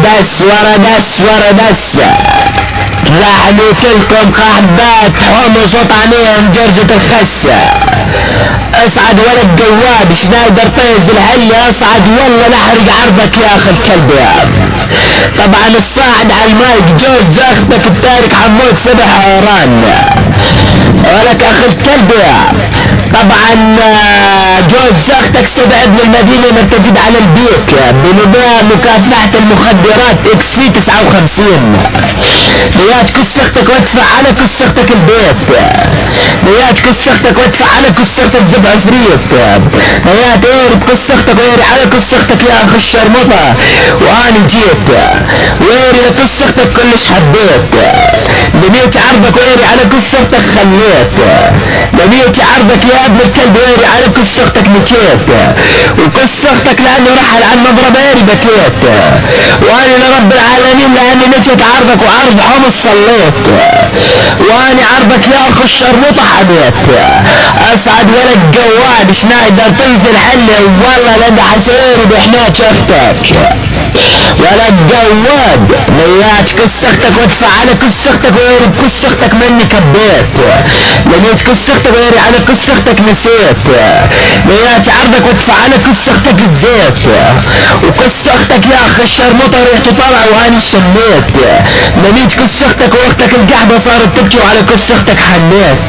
دس ورا دس ورا دس. رحلت لكم قحبات حمص وطعمين جرجة الخسة. اصعد ولد جواد شنايدر طيز الهلة اصعد والله لحرق عرضك يا اخي الكلب يا. طبعا الصاعد على المايك جوز اختك التارك حمود سبع حيران ولك اخي الكلب يا. طبعا جوز اختك سبع ابن المدينة مرتجد على البيك بمبيع مكافحة المخدرات اكس في 59. نيات كس اختك وادفع على كس اختك البيت. نيات كس اختك وادفع على كس اختك زبع فريت. نيات ايرب كس اختك ويري على كس اختك يا اخي الشرمطة واني جيت ويري لكس اختك كلش حبيت. لميت عرضك ويري على كس اختك خليت. لميت عرضك يا ابن الكلب ويري على كس اختك نكيت. وكس اختك لانه رحل عن مضربة يري بكيت. واني لرب العالمين لاني نجت عرضك وعرض حمص صليت. واني عرضك يا اخو الشرموطة حميت. اسعد ولد جواد شنايدر طيف الحلة والله لدى حسيري بحناك اختك. ولد جواد نيات كس اختك وادفع على كس اختك ويري كس اختك مني كبيت. لقيت كس اختك ويري على كس اختك نسيت. نيات عرضك وادفع على كس اختك الزيت. وكس اختك يا اخي الشرموطة ريحته طلع واني شميت. لقيت كس اختك واختك القحبة صارت تبكي وعلى كس اختك حنيت.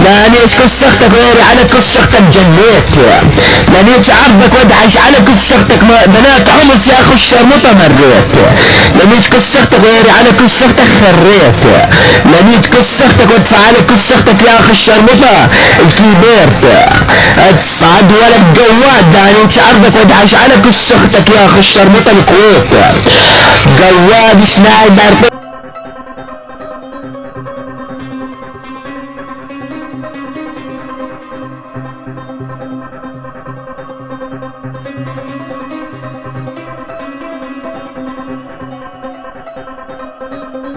لانيش كس اختك ويري على كس اختك جنيت. لقيت عرضك وادعش على كس اختك بنات حمص يا اخو الشرموطة مريت. لقيت كس اختك ويري على كس اختك خريت. لقيت كس اختك وادفع على كس اختك يا اخي الشرموطة الكبيرت. اتصعد ولد جواد لانيش عرضك وادعش على كس اختك يا اخي الشرموطة الكويت. جواد شنايدر